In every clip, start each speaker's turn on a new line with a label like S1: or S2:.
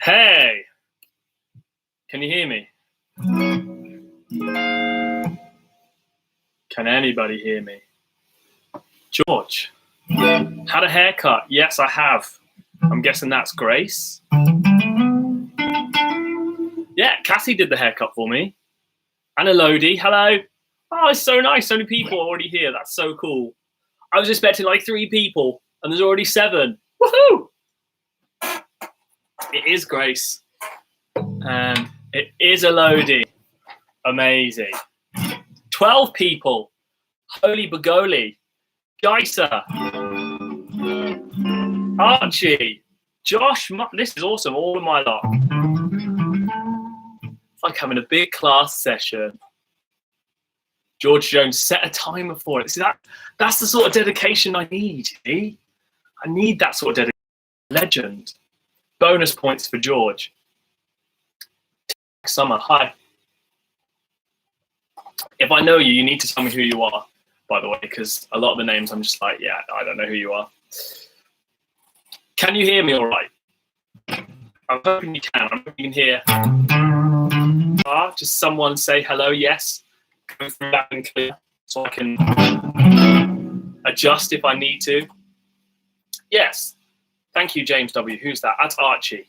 S1: Hey, can you hear me? Can anybody hear me? George, had a haircut? Yes, I have. I'm guessing that's Grace. Yeah, Cassie did the haircut for me. And Elodie, hello. Oh, it's so nice. So many people already here. That's so cool. I was expecting like 3 people, and there's already 7. Woohoo! It is Grace. And it is Elodie. Amazing. 12 people. Holy Bagoli. Jaisa. Archie. Josh. This is awesome. All of my lot. It's like having a big class session. George Jones, set a timer for it. See, that's the sort of dedication I need. See? I need that sort of dedication. Legend. Bonus points for George. Summer, hi. If I know you, you need to tell me who you are, by the way, because a lot of the names I'm just like, yeah, I don't know who you are. Can you hear me all right? I'm hoping you can. I'm hoping you can hear. Just someone say hello, yes. Go through that and clear so I can adjust if I need to. Yes. Thank you, James W. Who's that? That's Archie.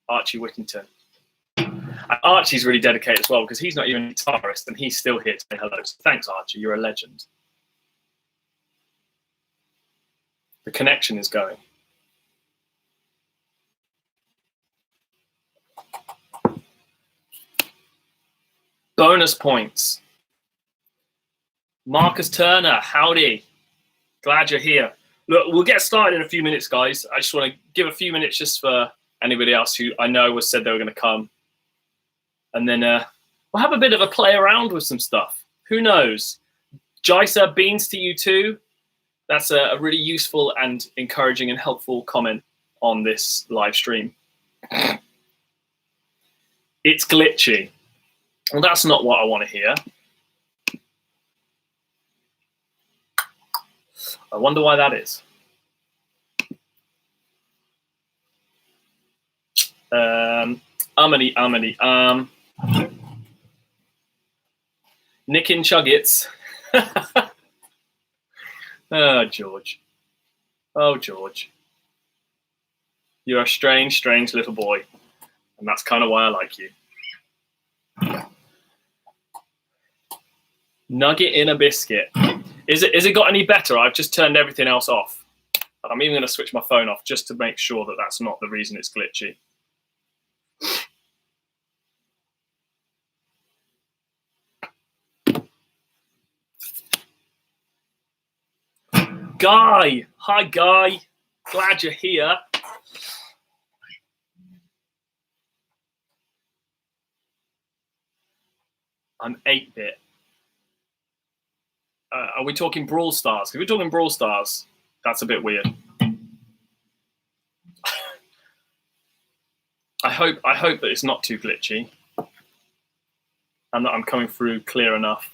S1: Archie Whittington. And Archie's really dedicated as well because he's not even a guitarist and he's still here to say hello. So thanks, Archie. You're a legend. The connection is going. Bonus points. Marcus Turner, howdy. Glad you're here. Look, we'll get started in a few minutes, guys. I just want to give a few minutes just for anybody else who I know was said they were going to come. And then we'll have a bit of a play around with some stuff. Who knows? Jaisa, beans to you too. That's a really useful and encouraging and helpful comment on this live stream. It's glitchy. Well, that's not what I want to hear. I wonder why that is. Nick in Chuggets. Oh, George. Oh, George. You're a strange, strange little boy. And that's kind of why I like you. Nugget in a biscuit. Is it got any better? I've just turned everything else off. I'm even going to switch my phone off just to make sure that that's not the reason it's glitchy. Guy, hi Guy, glad you're here. I'm 8-bit. Are we talking Brawl Stars? If we're talking Brawl Stars, that's a bit weird. I hope that it's not too glitchy and that I'm coming through clear enough.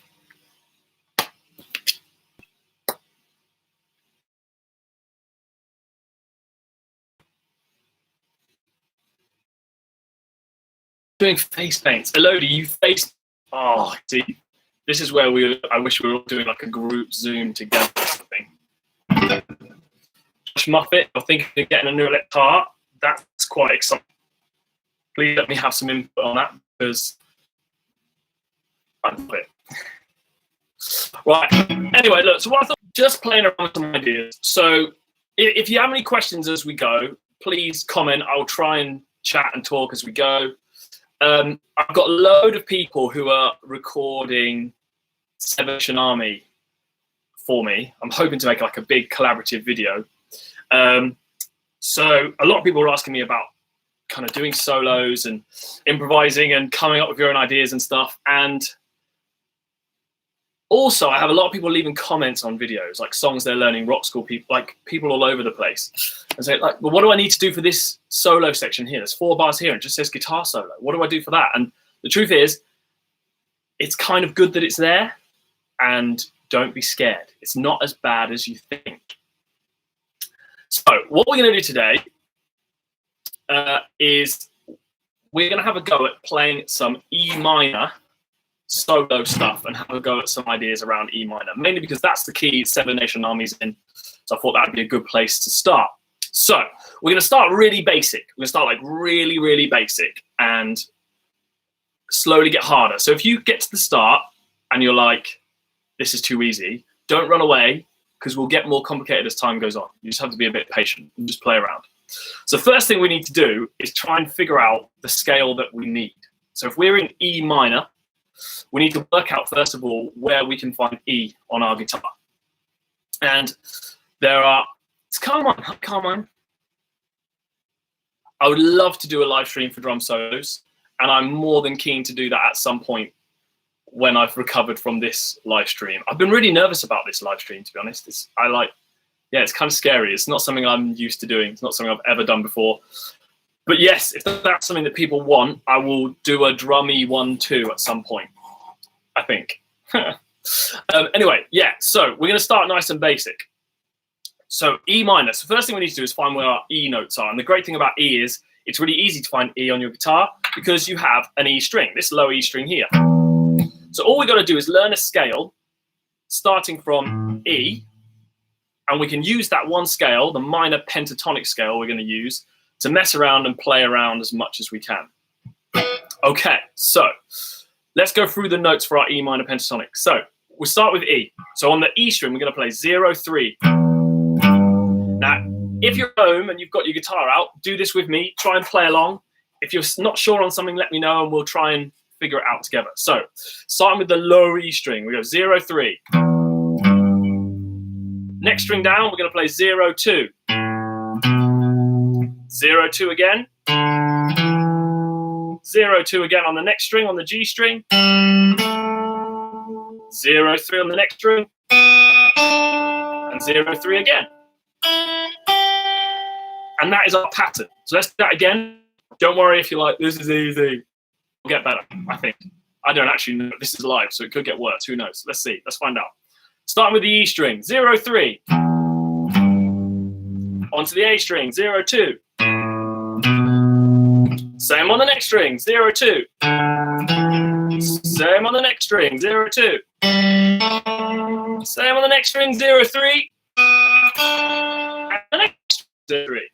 S1: Doing face paints. Elodie, you face. Oh, see, this is where I wish we were all doing like a group Zoom together or something. Josh Muffet, you're thinking of getting a new electric guitar. That's quite exciting. Please let me have some input on that because I love it. Right. Anyway, look. So what I thought, just playing around with some ideas. So if you have any questions as we go, please comment. I'll try and chat and talk as we go. I've got a load of people who are recording Salvation Army for me. I'm hoping to make like a big collaborative video. So a lot of people are asking me about kind of doing solos and improvising and coming up with your own ideas and stuff. And also, I have a lot of people leaving comments on videos, like songs they're learning, Rockschool people, like people all over the place. And say, like, well, what do I need to do for this solo section here? There's 4 bars here and it just says guitar solo. What do I do for that? And the truth is, it's kind of good that it's there. And don't be scared. It's not as bad as you think. So what we're going to do today is we're going to have a go at playing some E minor solo stuff and have a go at some ideas around E minor, mainly because that's the key Seven Nation Army's in. So I thought that'd be a good place to start. So we're going to start really basic. We're going to start like really, really basic and slowly get harder. So if you get to the start and you're like, this is too easy, don't run away, because we'll get more complicated as time goes on. You just have to be a bit patient and just play around. So first thing we need to do is try and figure out the scale that we need. So if we're in E minor, we need to work out, first of all, where we can find E on our guitar. And there are, come on. I would love to do a live stream for drum solos, and I'm more than keen to do that at some point when I've recovered from this live stream. I've been really nervous about this live stream, to be honest. It's kind of scary. It's not something I'm used to doing. It's not something I've ever done before. But yes, if that's something that people want, I will do a drummy 1-2 at some point, I think. Anyway, yeah, so we're going to start nice and basic. So E minor. So first thing we need to do is find where our E notes are. And the great thing about E is it's really easy to find E on your guitar because you have an E string, this low E string here. So all we got to do is learn a scale starting from E, and we can use that one scale, the minor pentatonic scale we're going to use, to mess around and play around as much as we can. Okay, so let's go through the notes for our E minor pentatonic. So we'll start with E. So on the E string, we're going to play 0, 3. Now, if you're home and you've got your guitar out, do this with me. Try and play along. If you're not sure on something, let me know and we'll try and figure it out together. So starting with the lower E string, we go 0, 3. Next string down, we're going to play 0, 2. 0, 2 again. 0, 2 again on the next string, on the G string. 0, 3 on the next string. And 0, 3 again. And that is our pattern. So let's do that again. Don't worry if you're like, this is easy. We'll get better, I think. I don't actually know. This is live, so it could get worse. Who knows? Let's see. Let's find out. Starting with the E string, 0, 3. Onto the A string, 0, 2. Same on the next string, 0, 2. Same on the next string, 0, 2. Same on the next string, 0, 3. And the next 0, 3.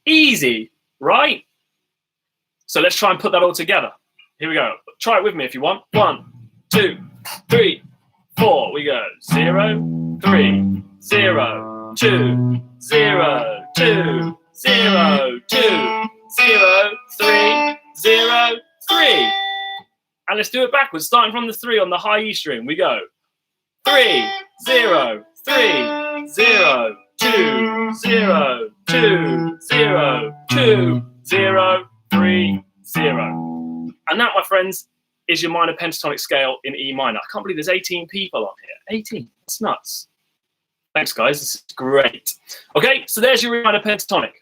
S1: Easy, right? So let's try and put that all together. Here we go. Try it with me if you want. 1, 2, 3, 4. We go 0, 3, 0, 2, 0, 2, 0, 2, 0, 3, 0, 3. And let's do it backwards, starting from the 3 on the high E string. We go 3, 0, 3, 0, 2, 0, 2, 0, 2, 0, 3, 0. And that, my friends, is your minor pentatonic scale in E minor. I can't believe there's 18 people on here. 18. That's nuts. Thanks, guys. This is great. Okay, so there's your E minor pentatonic.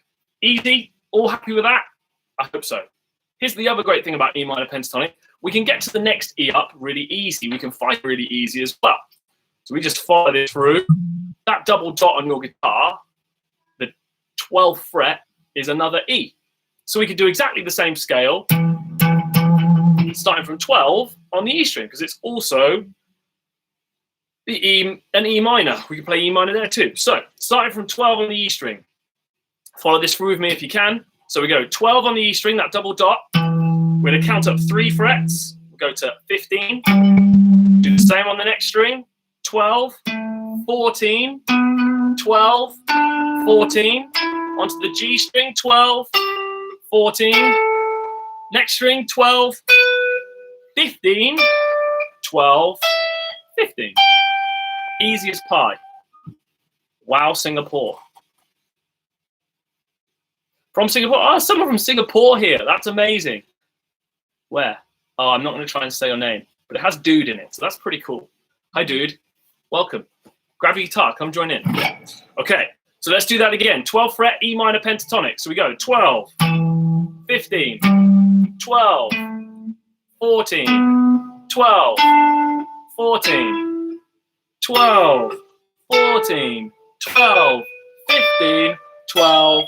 S1: Easy. All happy with that? I hope so. Here's the other great thing about E minor pentatonic. We can get to the next E up really easy. We can find really easy as well. So we just follow this through. That double dot on your guitar, the 12th fret, is another E. So we could do exactly the same scale, starting from 12 on the E string, because it's also an E minor. We can play E minor there too. So starting from 12 on the E string, follow this through with me if you can. So we go 12 on the E string, that double dot. We're going to count up 3 frets. We'll go to 15. Do the same on the next string. 12, 14, 12, 14. Onto the G string, 12, 14. Next string, 12, 15, 12, 15. Easy as pie. Wow, Singapore. From Singapore? Oh, someone from Singapore here. That's amazing. Where? Oh, I'm not going to try and say your name, but it has dude in it, so that's pretty cool. Hi, dude. Welcome. Grab your guitar. Come join in. Okay, so let's do that again. 12th fret, E minor pentatonic. So we go 12, 15, 12, 14, 12, 14, 12, 14, 12, 15, 12,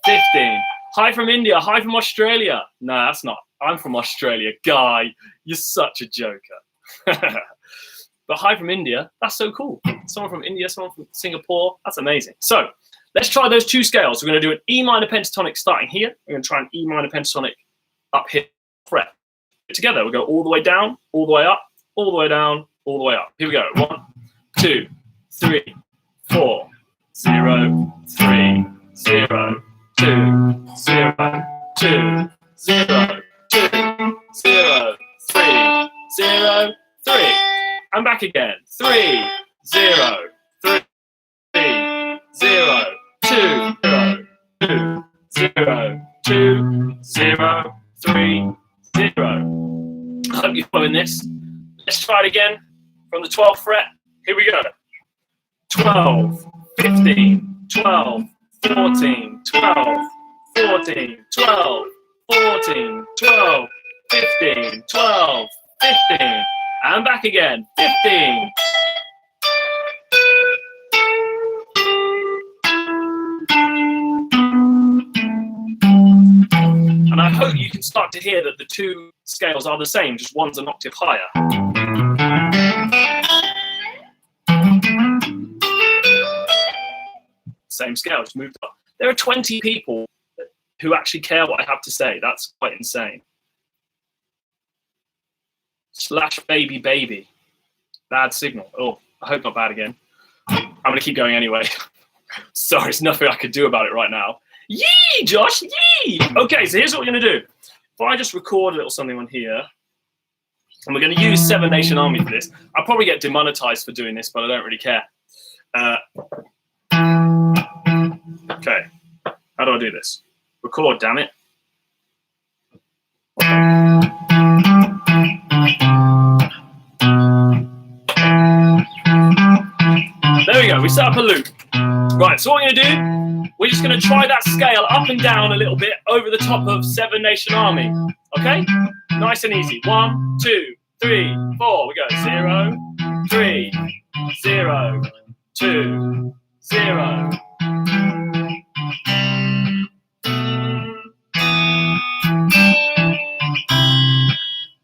S1: 15. Hi from India. Hi from Australia. No, that's not. I'm from Australia. Guy, you're such a joker. But hi from India. That's so cool. Someone from India, someone from Singapore. That's amazing. So let's try those two scales. We're going to do an E minor pentatonic starting here. We're going to try an E minor pentatonic up here. Fret. Together, we'll go all the way down, all the way up, all the way down, all the way up. Here we go. 1, 2, 3, 4, 0, 3, 0, 2, 0, 2, 0, 2, 0, 3, 0, 3. And back again. 3, 0, 3, 0, 2, 0, 2, 0, 2, 0, 3, 0. I hope you're following this. Let's try it again from the 12th fret. Here we go. 12, 15, 12, 14, 12, 14, 12, 14, 12, 15, 12, 15. And back again. 15. And I hope you can start to hear that the two scales are the same, just one's an octave higher. Same scale, just moved up. There are 20 people who actually care what I have to say. That's quite insane. / baby baby. Bad signal. Oh, I hope not bad again. I'm going to keep going anyway. Sorry, there's nothing I could do about it right now. Yee, Josh, yee! Okay, so here's what we're going to do. If I just record a little something on here, and we're going to use 7 Nation Army for this. I'll probably get demonetized for doing this, but I don't really care. Okay, how do I do this? Record, damn it. There we go, we set up a loop. Right, so what we're going to do, we're just going to try that scale up and down a little bit over the top of 7 Nation Army. Okay? Nice and easy. 1, 2, 3, 4. We go 0, 3, 0, 2, 0.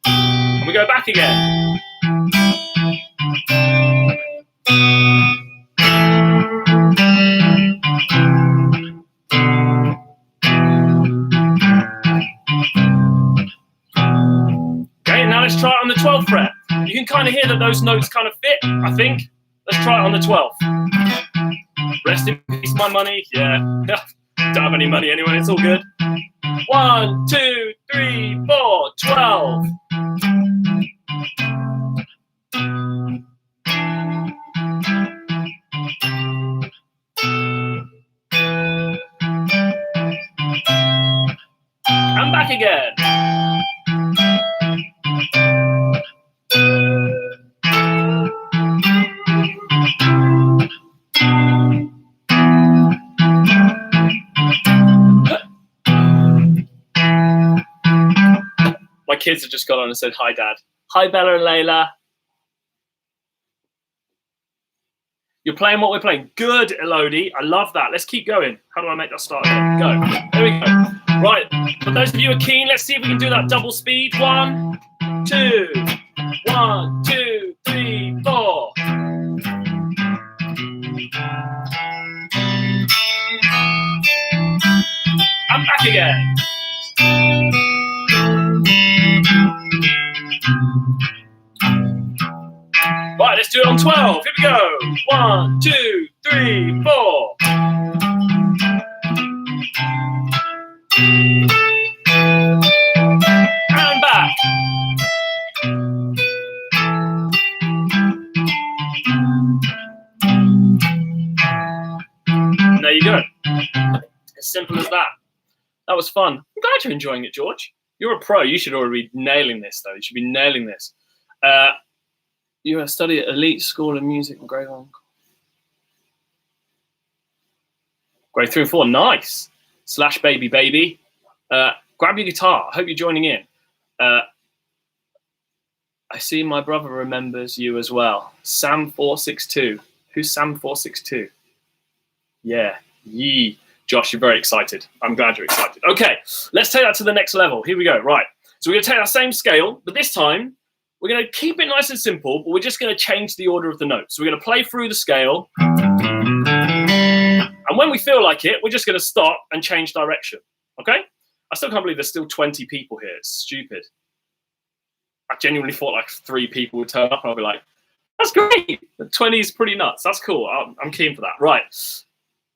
S1: And we go back again. Let's try it on the 12th fret. You can kind of hear that those notes kind of fit, I think. Let's try it on the 12th. Rest in peace, my money. Yeah. Don't have any money anyway, it's all good. 1, 2, 3, 4, 12. And back again. My kids have just gone on and said, hi, Dad. Hi, Bella and Layla. You're playing what we're playing. Good, Elodie. I love that. Let's keep going. How do I make that start again? Go. There we go. Right. For those of you who are keen, let's see if we can do that double speed. 1, 2. 1, 2, 3, 4. And back again. Right, let's do it on 12. Here we go. 1, 2, 3, 4. And back. And there you go. As simple as that. That was fun. I'm glad you're enjoying it, George. You're a pro. You should already be nailing this, though. You should be nailing this. You study at elite school of music in grade 1. Grade 3 and 4. Nice. / baby baby. Grab your guitar. I hope you're joining in. I see my brother remembers you as well. Sam462. Who's Sam462? Yeah. Yee. Josh, you're very excited. I'm glad you're excited. Okay, let's take that to the next level. Here we go. Right. So we're going to take that same scale, but this time we're going to keep it nice and simple, but we're just going to change the order of the notes. So we're going to play through the scale. And when we feel like it, we're just going to stop and change direction. Okay? I still can't believe there's still 20 people here. It's stupid. I genuinely thought like 3 people would turn up and I'll be like, that's great. The 20 is pretty nuts. That's cool. I'm keen for that. Right.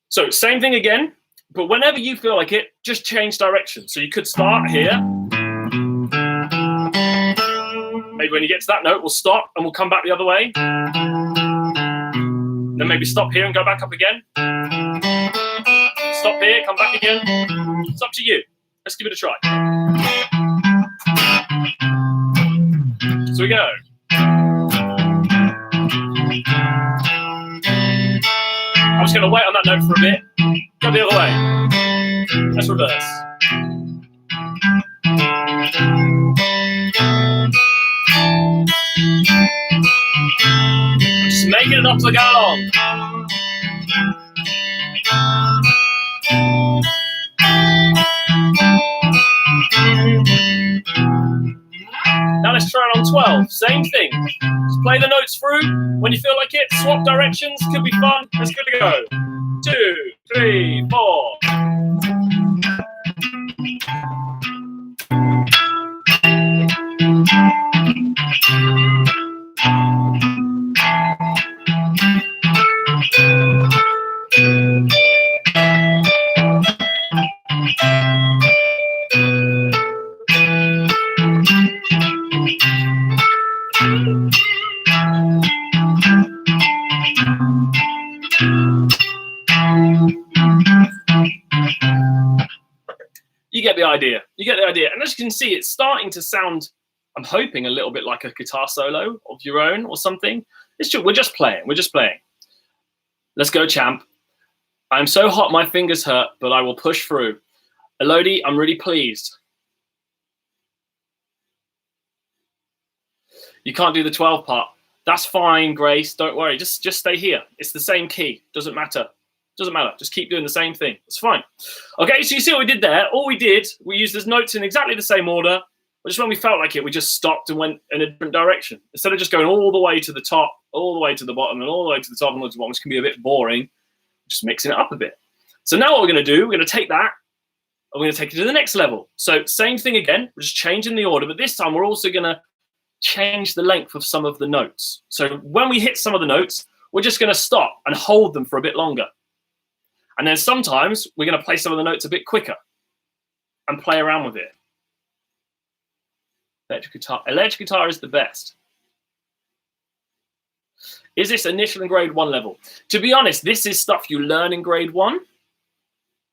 S1: So same thing again, but whenever you feel like it, just change direction. So you could start here. Maybe when you get to that note, we'll stop and we'll come back the other way. Then maybe stop here and go back up again. Stop here, come back again. It's up to you. Let's give it a try. So we go. I'm just going to wait on that note for a bit. Go the other way. Let's reverse. Just making it up to the gallon. Now let's try it on 12. Same thing. Just play the notes through. When you feel like it, swap directions. Could be fun. Let's give it a go. 2, 3, 4. You get the idea. You get the idea. And as you can see, it's starting to sound, I'm hoping, a little bit like a guitar solo of your own or something. It's just, we're just playing. We're just playing. Let's go, champ. I'm so hot my fingers hurt, but I will push through. Elodie, I'm really pleased. You can't do the 12 part. That's fine, Grace. Don't worry. Just stay here. It's the same key. Doesn't matter. Doesn't matter. Just keep doing the same thing. It's fine. Okay, so you see what we did there? All we did, we used those notes in exactly the same order. But just when we felt like it, we just stopped and went in a different direction. Instead of just going all the way to the top, all the way to the bottom, and all the way to the top and all the way to the bottom, which can be a bit boring, just mixing it up a bit. So now what we're going to do, we're going to take that and we're going to take it to the next level. So same thing again. We're just changing the order, but this time we're also going to change the length of some of the notes. So when we hit some of the notes, we're just going to stop and hold them for a bit longer. And then sometimes we're going to play some of the notes a bit quicker and play around with it. Electric guitar is the best. Is this initial in grade 1 level? To be honest, this is stuff you learn in grade 1,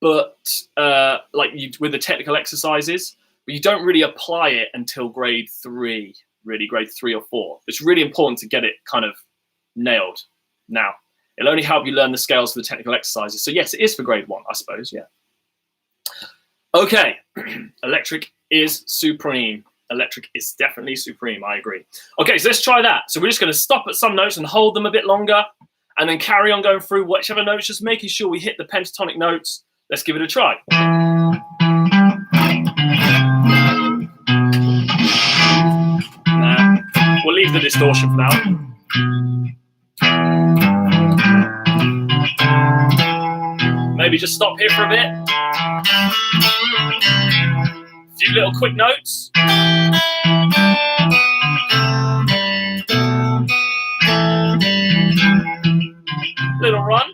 S1: but with the technical exercises, but you don't really apply it until grade 3, really grade 3 or 4. It's really important to get it kind of nailed now. It'll only help you learn the scales for the technical exercises. So yes, it is for grade 1, I suppose, yeah. Okay, electric is supreme. Electric is definitely supreme, I agree. Okay, so let's try that. So we're just going to stop at some notes and hold them a bit longer and then carry on going through whichever notes, just making sure we hit the pentatonic notes. Let's give it a try. Nah, we'll leave the distortion for now. Maybe just stop here for a bit. A few little quick notes. Little run.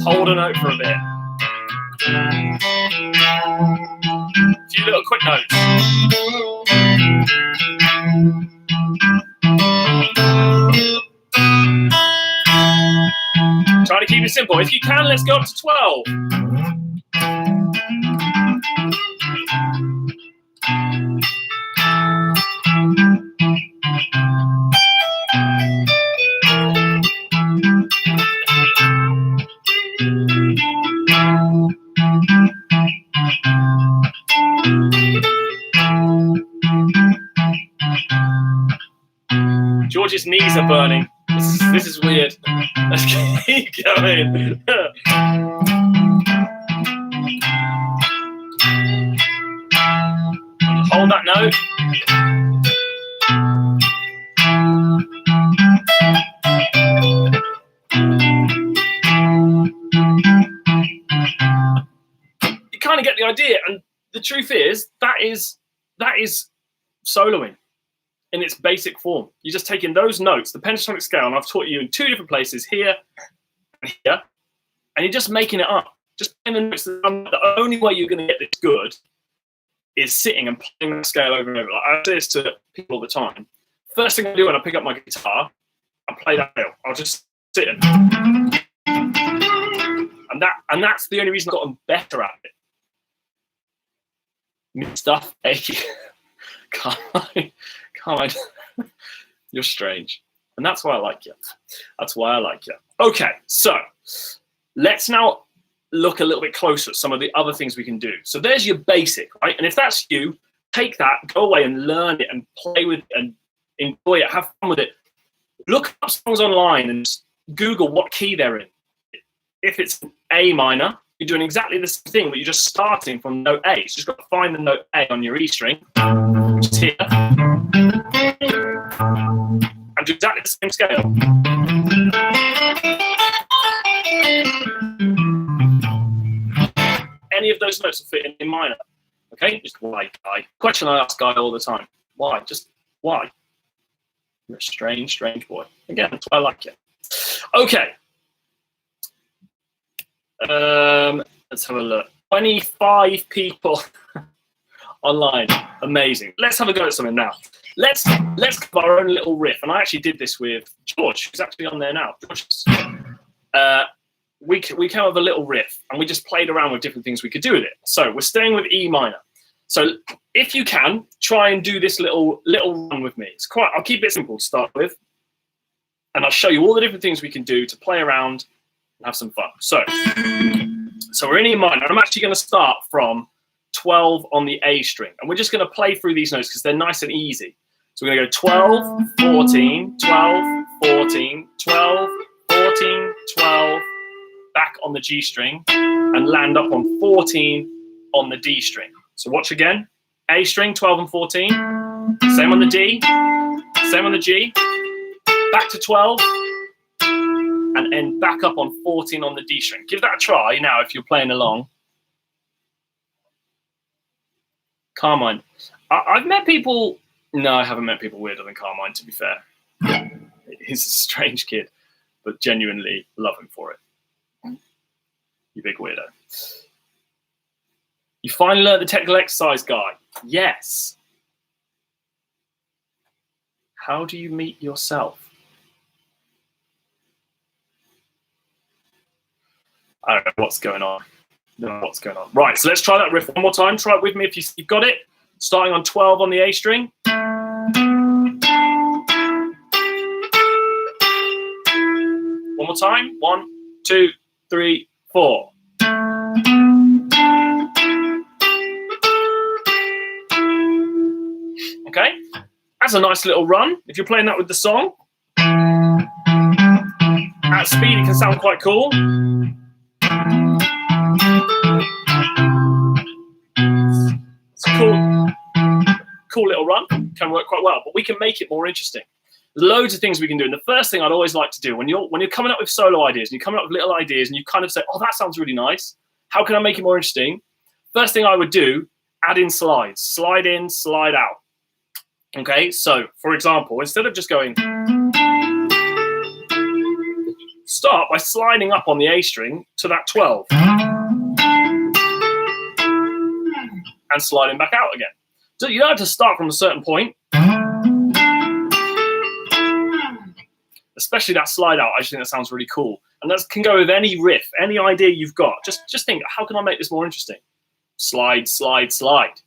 S1: Hold a note for a bit. A few little quick notes. Try to keep it simple. If you can, let's go up to 12. George's knees are burning. This is weird. Let's keep going. Hold that note. You kind of get the idea, and the truth is that is soloing in its basic form. You're just taking those notes, the pentatonic scale, and I've taught you in 2 different places, here and here, and you're just making it up. Just playing the notes. The only way you're going to get this good is sitting and playing that scale over and over. Like, I say this to people all the time. First thing I do when I pick up my guitar, I play that scale. I'll just sit and that's the only reason I've gotten better at it. New stuff, hey. Carmine, you're strange, and that's why I like you. That's why I like you. Okay, so let's now look a little bit closer at some of the other things we can do. So there's your basic, right? And if that's you, take that, go away and learn it and play with it and enjoy it, have fun with it. Look up songs online and just Google what key they're in. If it's A minor, you're doing exactly the same thing, but you're just starting from note A. So you just got to find the note A on your E string, which is here, and do exactly the same scale. Any of those notes will fit in minor. Okay, just why, Guy? Question I ask Guy all the time. Why? Just why? You're a strange, strange boy. Again, that's why I like you. Okay. Let's have a look. 25 people online. Amazing. Let's have a go at something now. Let's have our own little riff. And I actually did this with George, who's actually on there now. George, we came up with a little riff, and we just played around with different things we could do with it. So we're staying with E minor. So if you can, try and do this little run with me. It's quite. I'll keep it simple to start with, and I'll show you all the different things we can do to play around and have some fun. So we're in E minor, and I'm actually going to start from 12 on the A string, and we're just going to play through these notes because they're nice and easy. So we're going to go 12, 14, 12, 14, 12, 14, 12. Back on the G string and land up on 14 on the D string. So watch again. A string, 12 and 14. Same on the D. Same on the G. Back to 12. And end back up on 14 on the D string. Give that a try now if you're playing along. Carmine. I've met people... No, I haven't met people weirder than Carmine, to be fair. He's a strange kid, but genuinely love him for it. You big weirdo. You finally learned the technical exercise, Guy. Yes. How do you meet yourself? I don't know what's going on. Right, so let's try that riff one more time. Try it with me if you've got it. Starting on 12 on the A string. One more time. 1, 2, 3, 4. Okay, that's a nice little run. If you're playing that with the song, at speed it can sound quite cool. It's a cool little run. Can work quite well, but we can make it more interesting. There's loads of things we can do, and the first thing I'd always like to do when you're coming up with solo ideas and you're coming up with little ideas and you kind of say, oh, that sounds really nice, how can I make it more interesting? First thing I would do, add in slides. Slide in, slide out. Okay, so for example, instead of just going, start by sliding up on the A string to that 12 and sliding back out again. So you don't have to start from a certain point. Especially that slide out, I just think that sounds really cool. And that can go with any riff, any idea you've got. Just think, how can I make this more interesting? Slide, slide, slide.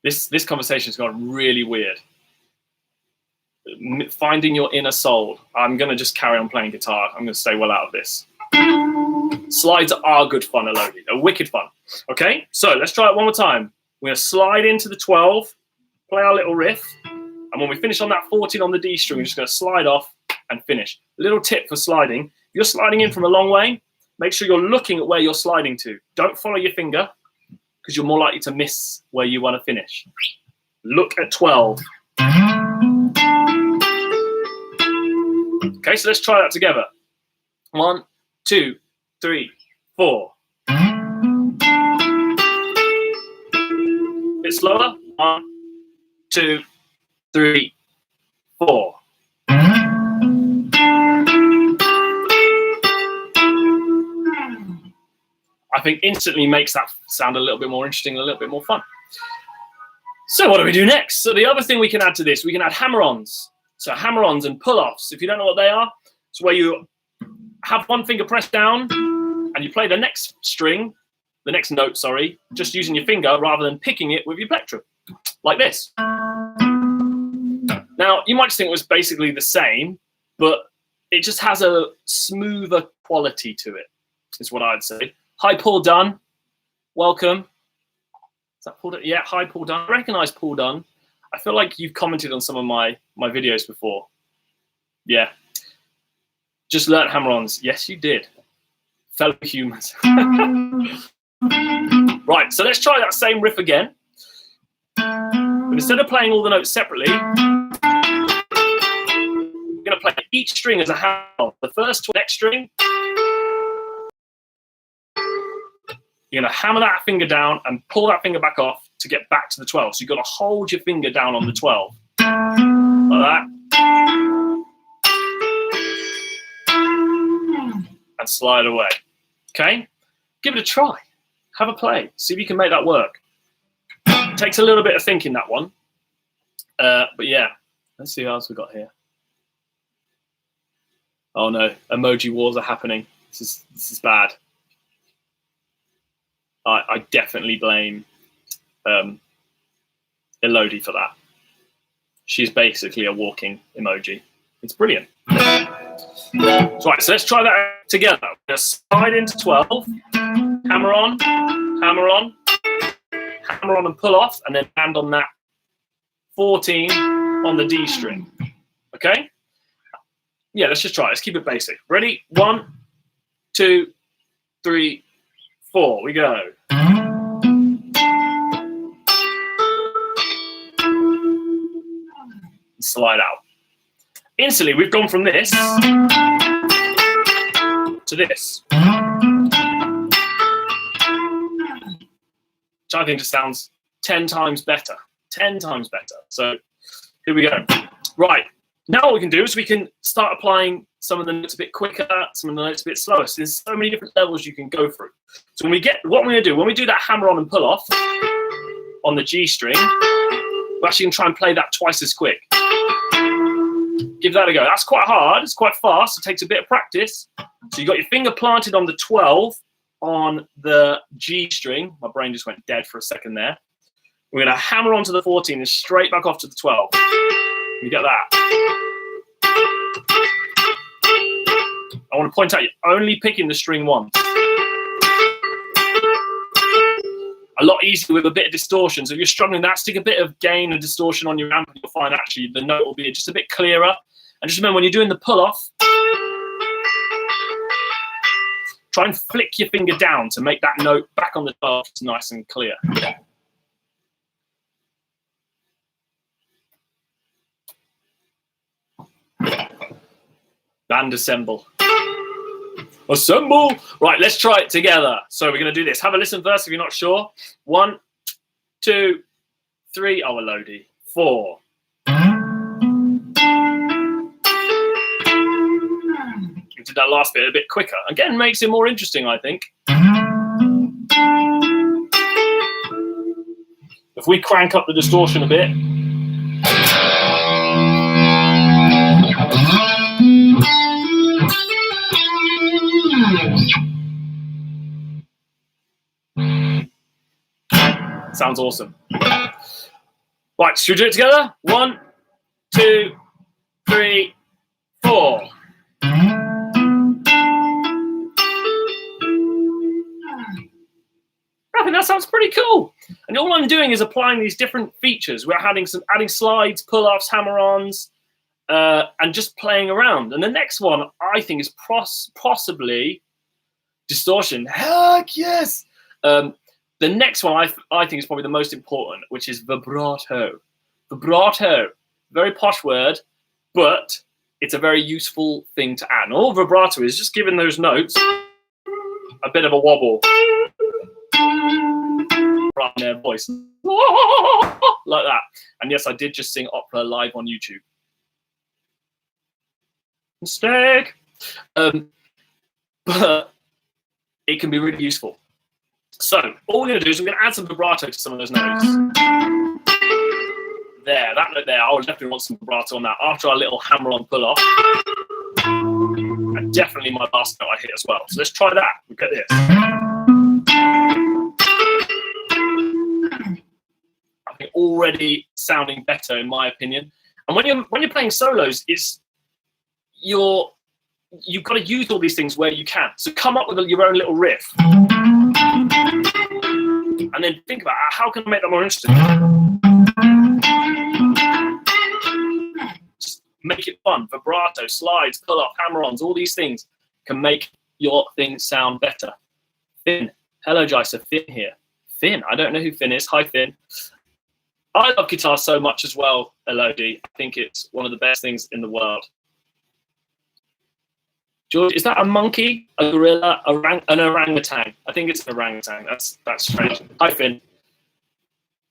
S1: This conversation's gone really weird. Finding your inner soul. I'm going to just carry on playing guitar. I'm going to stay well out of this. Slides are good fun, Elodie. They're wicked fun. Okay, so let's try it one more time. We're going to slide into the 12, play our little riff, And when we finish on that 14 on the D string, we're just going to slide off and finish. Little tip for sliding. If you're sliding in from a long way, make sure you're looking at where you're sliding to. Don't follow your finger because you're more likely to miss where you want to finish. Look at 12. Okay, so let's try that together. 1, 2, 3, 4. Bit slower. 1, 2, 3, 4. I think instantly makes that sound a little bit more interesting, a little bit more fun. So what do we do next? So the other thing we can add to this, we can add hammer-ons. So hammer-ons and pull-offs. If you don't know what they are, it's where you have one finger pressed down and you play the next string, the next note, sorry, just using your finger rather than picking it with your plectrum, like this. Now, you might just think it was basically the same, but it just has a smoother quality to it, is what I'd say. Hi, Paul Dunn. Welcome. Is that Paul Dunn? Yeah, hi, Paul Dunn. I recognize Paul Dunn. I feel like you've commented on some of my videos before. Yeah. Just learnt hammer-ons. Yes, you did. Fellow humans. Right, so let's try that same riff again. But instead of playing all the notes separately, we're going to play each string as a hammer-on. The first to the next string, you're going to hammer that finger down and pull that finger back off to get back to the 12. So you've got to hold your finger down on the 12. Like that. And slide away. Okay? Give it a try. Have a play. See if you can make that work. It takes a little bit of thinking, that one. But yeah. Let's see what else we've got here. Oh no, emoji wars are happening. This is bad. I definitely blame Elodie for that. She's basically a walking emoji. It's brilliant. Right, so let's try that together. We're going to slide into 12, hammer on, hammer on, hammer on and pull off, and then land on that 14 on the D string. Okay? Yeah, let's just try it. Let's keep it basic. Ready? 1, 2, 3, 4. We go. Slide out. Instantly, we've gone from this to this, which I think just sounds 10 times better. 10 times better. So here we go. Right. Now what we can do is we can start applying some of the notes a bit quicker, some of the notes a bit slower. So there's so many different levels you can go through. So when we get, what we're going to do, when we do that hammer on and pull off on the G string, we're actually going to try and play that twice as quick. Give that a go. That's quite hard. It's quite fast. It takes a bit of practice. So you've got your finger planted on the 12 on the G string. My brain just went dead for a second there. We're going to hammer onto the 14 and straight back off to the 12. You get that? I want to point out you're only picking the string once. A lot easier with a bit of distortion. So if you're struggling with that, stick a bit of gain and distortion on your amp and you'll find actually the note will be just a bit clearer. And just remember when you're doing the pull-off, try and flick your finger down to make that note back on the 12 nice and clear. Band assemble. Assemble! Right, let's try it together. So we're going to do this. Have a listen first if you're not sure. 1, 2, 3. Oh, Elodie. 4. We did that last bit a bit quicker. Again, makes it more interesting, I think. If we crank up the distortion a bit. Sounds awesome. Right, should we do it together? 1, 2, 3, 4. I think that sounds pretty cool. And all I'm doing is applying these different features. We're adding slides, pull-offs, hammer-ons, and just playing around. And the next one, I think, is possibly distortion. Heck yes! The next one I think is probably the most important, which is vibrato. Vibrato, very posh word, but it's a very useful thing to add. And all vibrato is just giving those notes a bit of a wobble right in their voice, like that. And yes, I did just sing opera live on YouTube. Mistake. But it can be really useful. So all we're going to do is we're going to add some vibrato to some of those notes. There, that note there, I would definitely want some vibrato on that after our little hammer-on pull-off. And definitely my last note I hit as well. So let's try that. Look at this. I think already sounding better in my opinion. And when you're playing solos, you've got to use all these things where you can. So come up with your own little riff. And then think about how can I make that more interesting? Just make it fun. Vibrato, slides, pull-off, hammer-ons, all these things can make your thing sound better. Finn. Hello, Jaisa. Finn here. Finn. I don't know who Finn is. Hi, Finn. I love guitar so much as well, Elodie. I think it's one of the best things in the world. George, is that a monkey, a gorilla, an orangutan? I think it's an orangutan. That's strange. Hi, Finn.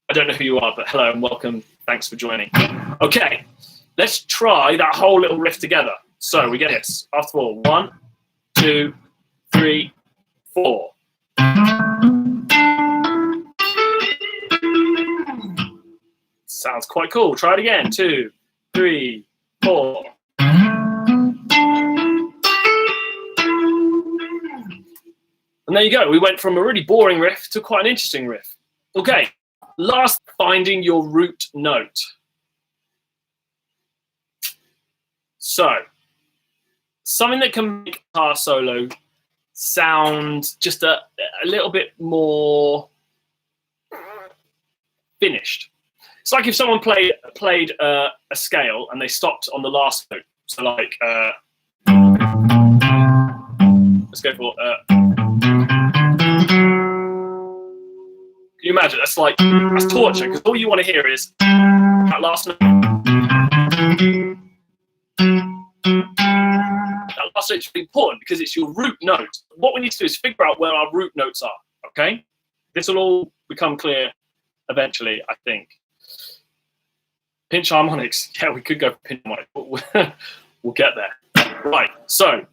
S1: I don't know who you are, but hello and welcome. Thanks for joining. Okay, let's try that whole little riff together. So we get this. After all, 1, 2, 3, 4. Sounds quite cool. Try it again. 2, 3, 4. And there you go. We went from a really boring riff to quite an interesting riff. Okay, last, finding your root note. So, something that can make a guitar solo sound just a little bit more finished. It's like if someone played a scale and they stopped on the last note. So like, let's go for. Can you imagine? That's torture because all you want to hear is that last note. That last note is really important because it's your root note. What we need to do is figure out where our root notes are. Okay, this will all become clear eventually, I think. Pinch harmonics. Yeah, we could go for pinch harmonics, but we'll get there. Right. So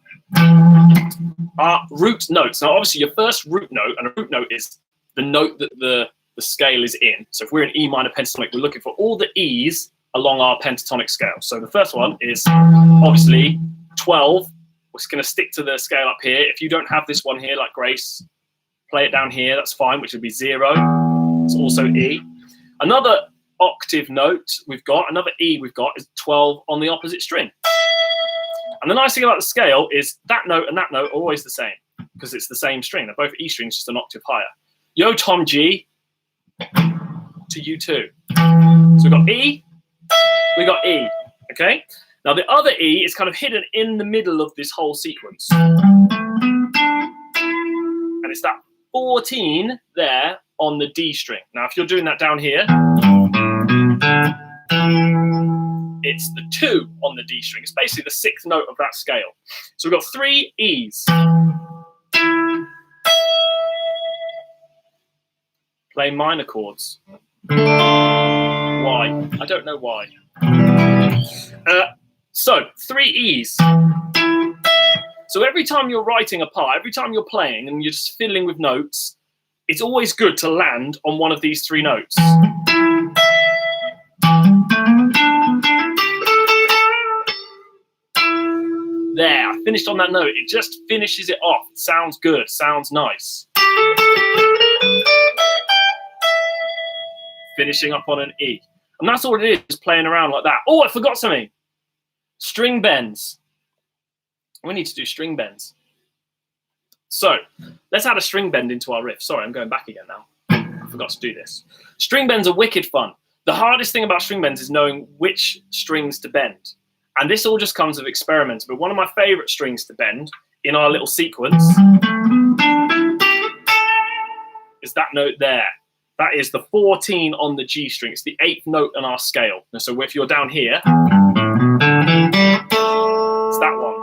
S1: our root notes. Now, obviously, your first root note, and a root note is the note that the scale is in. So if we're in E minor pentatonic, we're looking for all the E's along our pentatonic scale. So the first one is obviously 12. We're just going to stick to the scale up here. If you don't have this one here, like Grace, play it down here. That's fine, which would be 0. It's also E. Another octave note we've got, another E we've got, is 12 on the opposite string. And the nice thing about the scale is that note and that note are always the same because it's the same string. They're both E strings, just an octave higher. Yo, Tom G, to you too. So we've got E, we got E, okay? Now the other E is kind of hidden in the middle of this whole sequence. And it's that 14 there on the D string. Now if you're doing that down here, it's the 2 on the D string. It's basically the 6th note of that scale. So we've got 3 E's. Play minor chords. Why? I don't know why. So 3 E's. So every time you're writing a part, every time you're playing and you're just fiddling with notes, it's always good to land on one of these 3 notes. There, I finished on that note. It just finishes it off. It sounds good, sounds nice. Finishing up on an E. And that's all it is, playing around like that. Oh, I forgot something. String bends. We need to do string bends. So let's add a string bend into our riff. Sorry, I'm going back again now. I forgot to do this. String bends are wicked fun. The hardest thing about string bends is knowing which strings to bend. And this all just comes with experimenting. But one of my favorite strings to bend in our little sequence is that note there. That is the 14 on the G string. It's the 8th note on our scale. And so if you're down here, it's that one.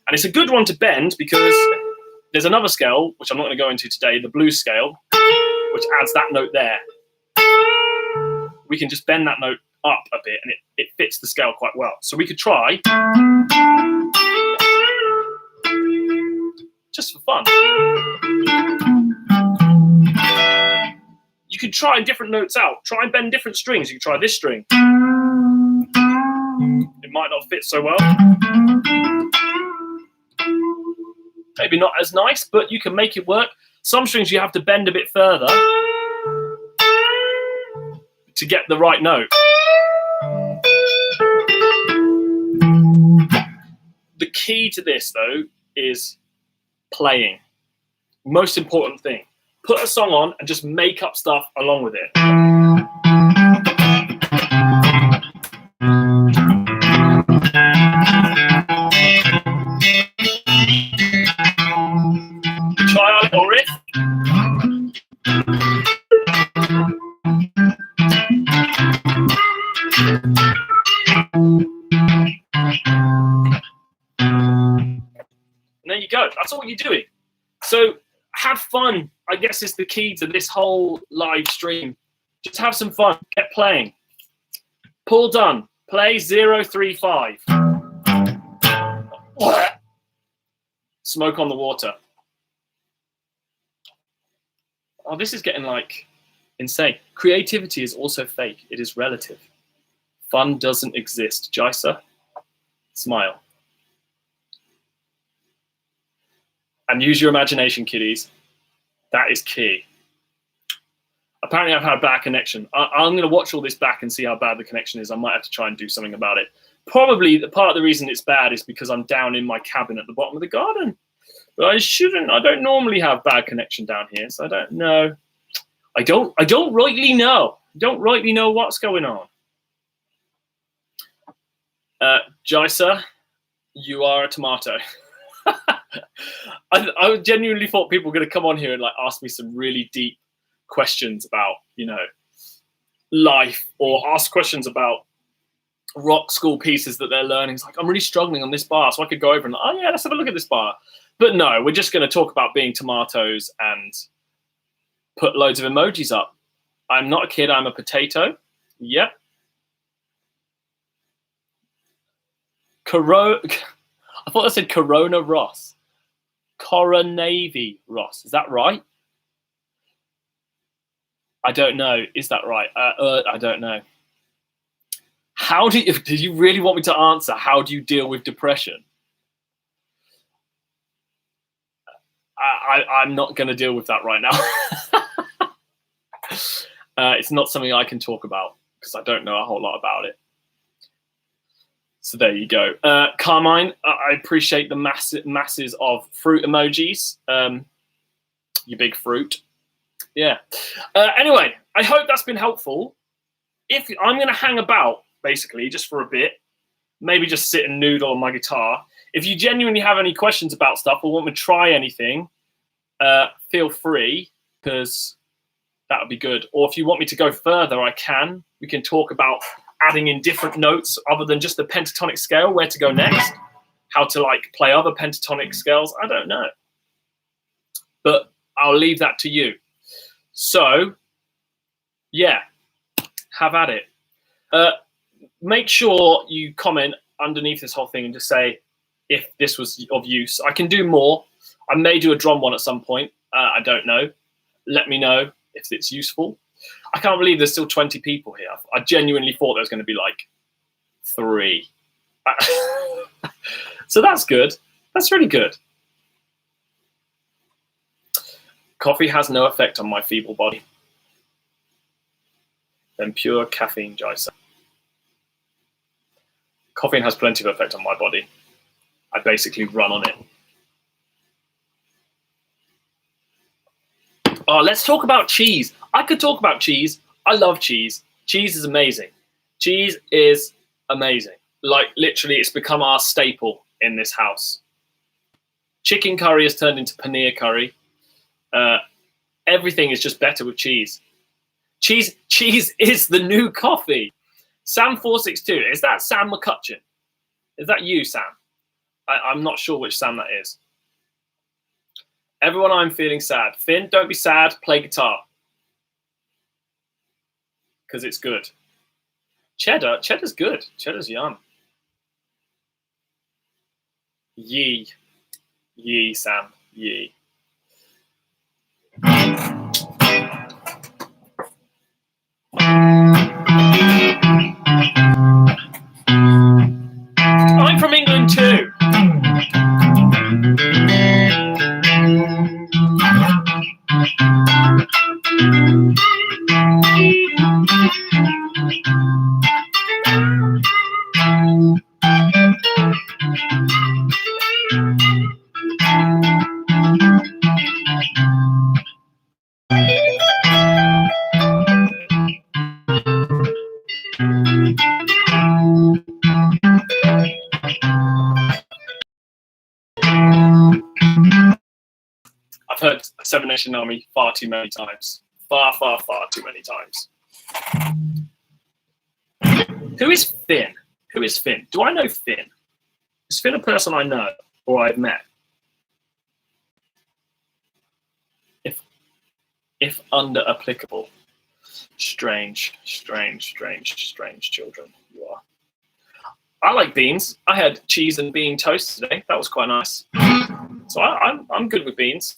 S1: And it's a good one to bend because there's another scale, which I'm not going to go into today, the blues scale, which adds that note there. We can just bend that note up a bit and it fits the scale quite well. So we could try, just for fun. You could try different notes out. Try and bend different strings. You could try this string. It might not fit so well. Maybe not as nice, but you can make it work. Some strings you have to bend a bit further to get the right note. The key to this, though, is playing. Most important thing. Put a song on and just make up stuff along with it. Try our little riff. And there you go. That's all you're doing. So have fun, I guess, is the key to this whole live stream. Just have some fun. Get playing. Paul Dunn, play 035. Smoke on the Water. Oh, this is getting like insane. Creativity is also fake. It is relative. Fun doesn't exist. Jaisa, smile. And use your imagination, kiddies. That is key. Apparently I've had a bad connection. I'm going to watch all this back and see how bad the connection is. I might have to try and do something about it. Probably the part of the reason it's bad is because I'm down in my cabin at the bottom of the garden. But I don't normally have bad connection down here, so I don't know. I don't rightly know. I don't rightly know what's going on. Jaisa, you are a tomato. I genuinely thought people were going to come on here and like ask me some really deep questions about, you know, life, or ask questions about rock school pieces that they're learning. It's like, I'm really struggling on this bar, so I could go over and, oh yeah, let's have a look at this bar. But no, we're just going to talk about being tomatoes and put loads of emojis up. I'm not a kid, I'm a potato. Yep. I thought I said Corona Ross. Coronavy Ross. Is that right? I don't know. Is that right? I don't know. How do you really want me to answer? How do you deal with depression? I'm not going to deal with that right now. It's not something I can talk about because I don't know a whole lot about it. So there you go. Carmine, I appreciate the masses of fruit emojis. You big fruit. Yeah. Anyway, I hope that's been helpful. If I'm going to hang about, basically, just for a bit, maybe just sit and noodle on my guitar. If you genuinely have any questions about stuff or want me to try anything, feel free, because that would be good. Or if you want me to go further, I can. We can talk about adding in different notes other than just the pentatonic scale, where to go next, how to like play other pentatonic scales. I don't know. But I'll leave that to you. So, yeah, have at it. Make sure you comment underneath this whole thing and just say if this was of use. I can do more. I may do a drum one at some point. I don't know. Let me know if it's useful. I can't believe there's still 20 people here. I genuinely thought there was going to be like 3. So that's good. That's really good. Coffee has no effect on my feeble body. Then pure caffeine, Jaisa. Caffeine has plenty of effect on my body. I basically run on it. Oh, let's talk about cheese. I could talk about cheese. I love cheese. Cheese is amazing. Cheese is amazing. Like literally, it's become our staple in this house. Chicken curry has turned into paneer curry. Everything is just better with cheese. Cheese is the new coffee. Sam462, is that Sam McCutcheon? Is that you, Sam? I'm not sure which Sam that is. Everyone, I'm feeling sad. Finn, don't be sad. Play guitar. Because it's good. Cheddar's good. Cheddar's yum. Yee, Sam. Yee. I'm from England too. I've heard Seven Nation Army far too many times. Far too many times. Who is Finn? Who is Finn? Do I know Finn? Is Finn a person I know or I've met? If under applicable. Strange children you are. I like beans. I had cheese and bean toast today. That was quite nice. So I'm good with beans.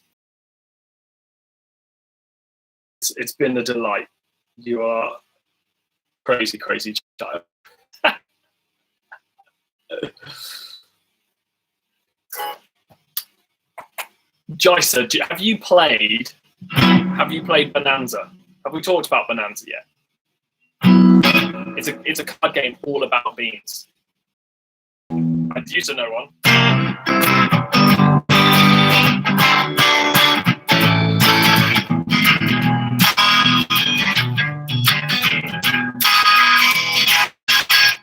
S1: It's been a delight. You are crazy child. Jaisa, have you played Bonanza? Have we talked about Bonanza yet? It's a card game all about beans. I used to know one.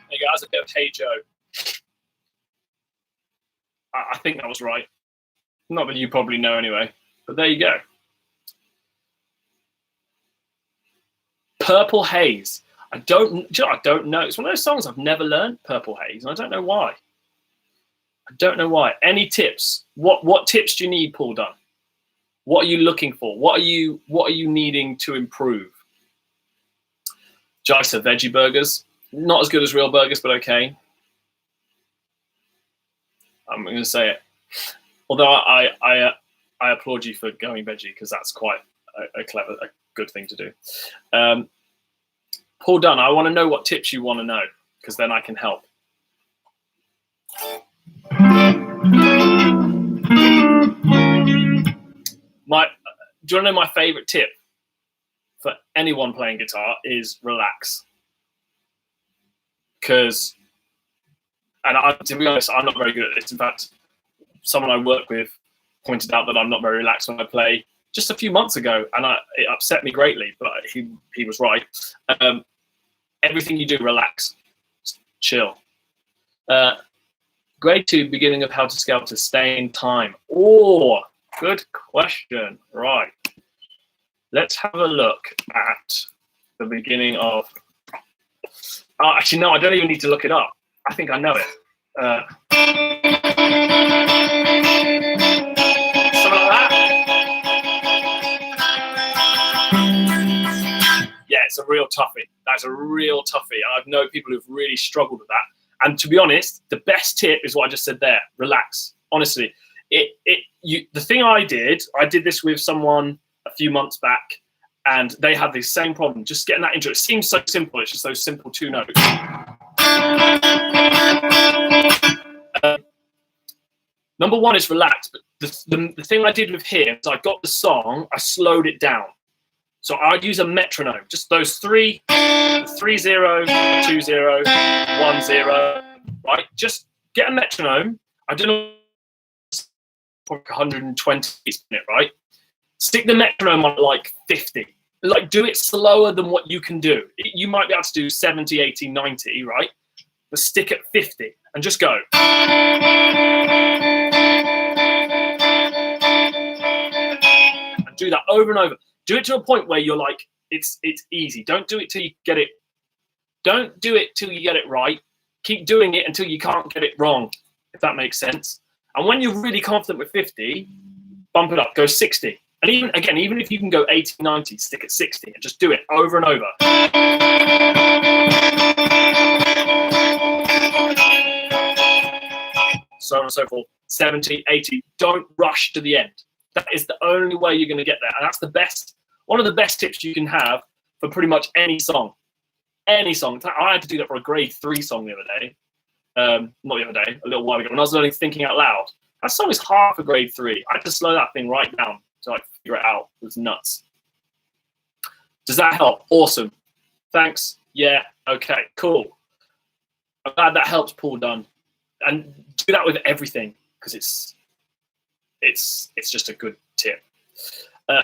S1: There you go, that's a bit of Hey Joe. I think that was right. Not that you probably know anyway, but there you go. Purple Haze. I don't know. It's one of those songs I've never learned, Purple Haze, and I don't know why. Any tips? What tips do you need, Paul Dunn? What are you looking for? What are you needing to improve? Jaisa, veggie burgers. Not as good as real burgers, but okay. I'm going to say it. Although I applaud you for going veggie because that's quite a good thing to do. Paul Dunn, I want to know what tips you want to know because then I can help. Do you want to know my favorite tip for anyone playing guitar is relax. Because, to be honest, I'm not very good at this. In fact, someone I work with pointed out that I'm not very relaxed when I play just a few months ago, and it upset me greatly, but he was right. Everything you do, relax, chill. Grade 2, beginning of how to scale to stay in time. Oh, good question. Right. Let's have a look at the beginning of... actually, no, I don't even need to look it up. I think I know it. Something like that? Yeah, it's a real toughie. That's a real toughie. I've known people who've really struggled with that. And to be honest, the best tip is what I just said there. Relax. Honestly, the thing I did this with someone a few months back, and they had the same problem. Just getting that intro. It seems so simple. It's just those simple two notes. Number one is relax. But the thing I did with him is I got the song, I slowed it down. So I'd use a metronome. Just those 3, 3-0, 2-0, 1-0. Right? Just get a metronome. I don't know, 120 minutes, right? Stick the metronome on like 50. Like, do it slower than what you can do. You might be able to do 70, 80, 90, right? But stick at 50 and just go. And do that over and over. Do it to a point where you're like, it's easy. Don't do it till you get it. Don't do it till you get it right. Keep doing it until you can't get it wrong, if that makes sense. And when you're really confident with 50, bump it up, go 60. And even if you can go 80, 90, stick at 60 and just do it over and over. So on and so forth, 70, 80. Don't rush to the end. That is the only way you're going to get there. And that's the best, one of the best tips you can have for pretty much any song. Any song. I had to do that for a grade 3 song the other day. Not the other day, a little while ago, when I was learning Thinking Out Loud. That song is half a grade 3. I had to slow that thing right down to like figure it out. It was nuts. Does that help? Awesome. Thanks. Yeah. Okay. Cool. I'm glad that helps, Paul Dunn. And do that with everything, because it's just a good tip.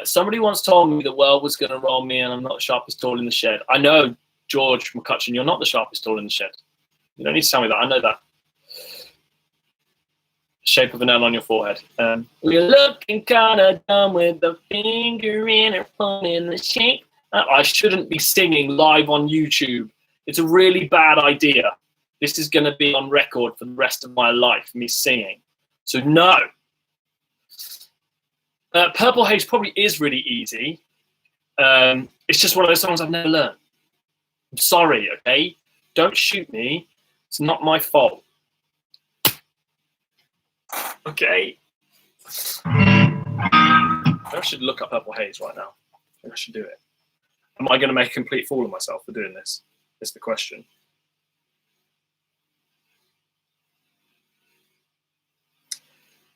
S1: Somebody once told me the world was going to roll me and I'm not the sharpest tool in the shed. I know, George McCutcheon, you're not the sharpest tool in the shed. You don't need to tell me that. I know that. Shape of an L on your forehead. We're looking kind of dumb with the finger in her phone in the shape. I shouldn't be singing live on YouTube. It's a really bad idea. This is going to be on record for the rest of my life, me singing. So no. Purple Haze probably is really easy. It's just one of those songs I've never learned. I'm sorry, okay? Don't shoot me. It's not my fault. Okay. I should look up Purple Haze right now. I think I should do it. Am I going to make a complete fool of myself for doing this? Is the question.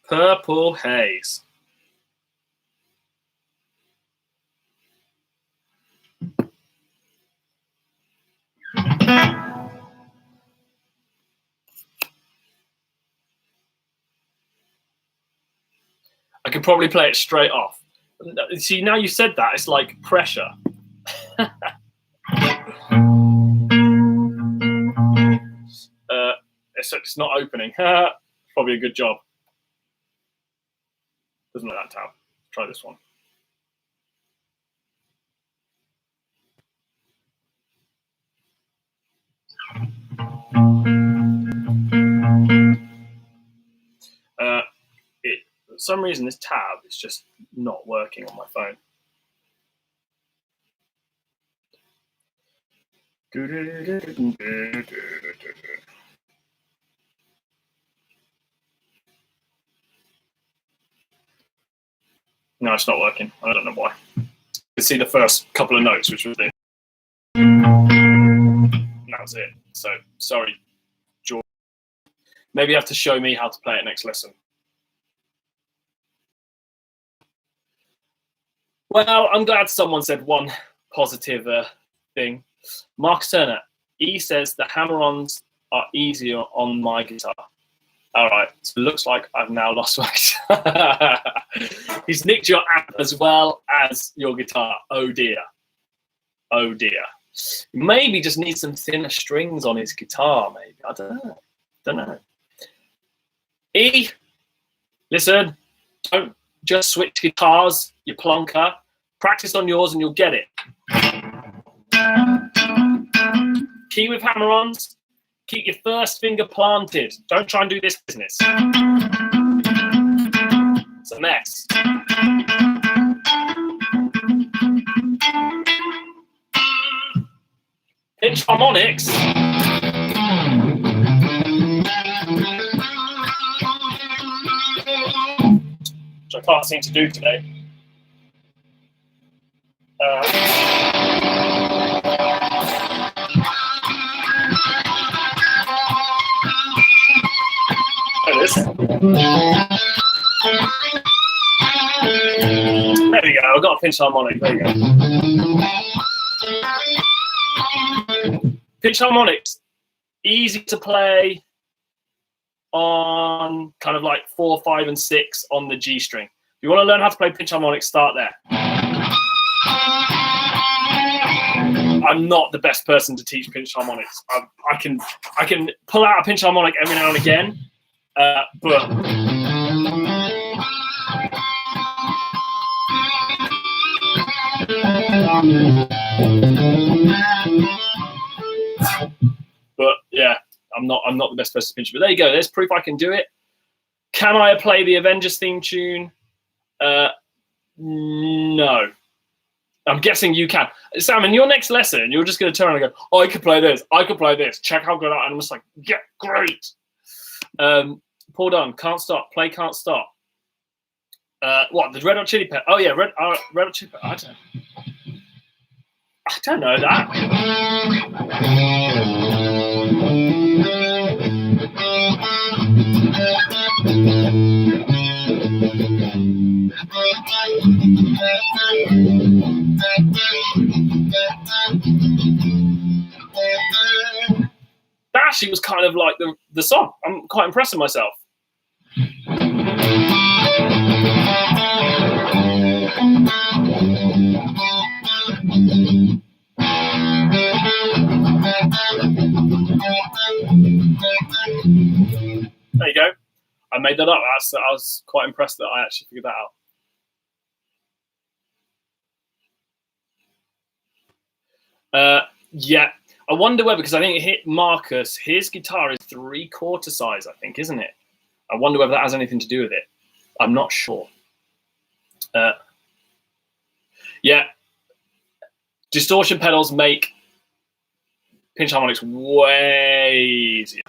S1: Purple Haze. I could probably play it straight off. See, now you said that, it's like pressure. It's not opening. Probably a good job. Doesn't like that tab. Try this one. For some reason, this tab is just not working on my phone. No, it's not working. I don't know why. You can see the first couple of notes, which was this. And that was it. So, sorry, George. Maybe you have to show me how to play it next lesson. Well, I'm glad someone said one positive thing. Mark Turner, he says the Hammer-ons are easier on my guitar. All right, so it looks like I've now lost my guitar. He's nicked your amp as well as your guitar. Oh dear. Oh dear. Maybe just needs some thinner strings on his guitar, maybe. I don't know. Don't know. E, listen, don't just switch guitars, you plonker. Practice on yours and you'll get it. Key with Hammer-ons, keep your first finger planted. Don't try and do this business. It's a mess. Pitch harmonics. Which I can't seem to do today. There it is. There we go. I've got a pinch harmonic. There you go. Pinch harmonics, easy to play on kind of like 4, 5, and 6 on the G string. you want to learn how to play pinch harmonics, start there. I'm not the best person to teach pinch harmonics. I can pull out a pinch harmonic every now and again, but yeah, I'm not the best person to pinch. But there you go. There's proof I can do it. Can I play the Avengers theme tune? No. I'm guessing you can. Sam, in your next lesson, you're just going to turn around and go, oh, I could play this. I could play this. Check how good I am. And I'm just like, yeah, great. Paul Dunn, Can't Stop. Play Can't Stop. What, the Red Hot Chili Peppers? Oh, yeah, Red Hot Chili Peppers. I don't know that. That actually was kind of like the song. I'm quite impressed with myself. There you go. I made that up. I was quite impressed that I actually figured that out. Yeah. I wonder whether, because I think it hit Marcus, his guitar is 3/4 size, I think, isn't it? I wonder whether that has anything to do with it. I'm not sure. Yeah. Distortion pedals make pinch harmonics way easier.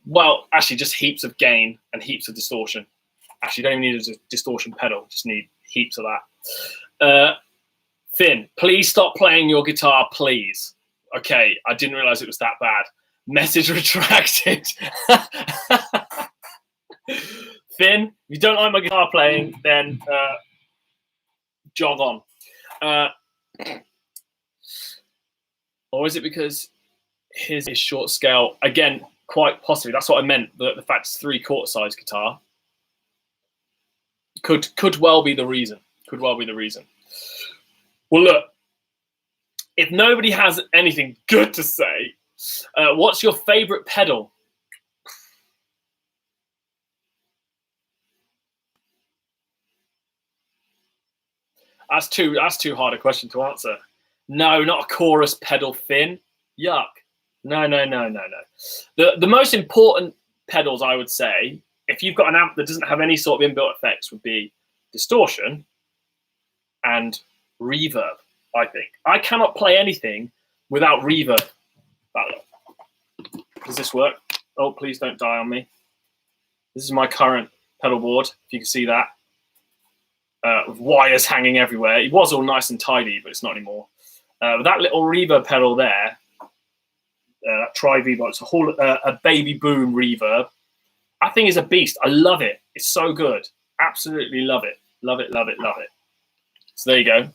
S1: Well, actually, just heaps of gain and heaps of distortion. Actually, you don't even need a distortion pedal. Just need heaps of that. Finn, please stop playing your guitar, please. Okay, I didn't realize it was that bad. Message retracted. Finn, if you don't like my guitar playing, then jog on. Or is it because his is short scale? Again, quite possibly. That's what I meant. The fact it's 3/4 size guitar could well be the reason. Could well be the reason. Well, look, if nobody has anything good to say, what's your favorite pedal? That's too hard a question to answer. No, not a chorus pedal, Finn. Yuck. No. The most important pedals, I would say, if you've got an amp that doesn't have any sort of inbuilt effects, would be distortion and reverb, I think. I cannot play anything without reverb. Does this work? Oh, please don't die on me. This is my current pedal board, if you can see that. With wires hanging everywhere. It was all nice and tidy, but it's not anymore. With that little reverb pedal there, that tri-reverb, it's a baby boom reverb. That thing is a beast. I love it. It's so good. Absolutely love it. Love it. So there you go.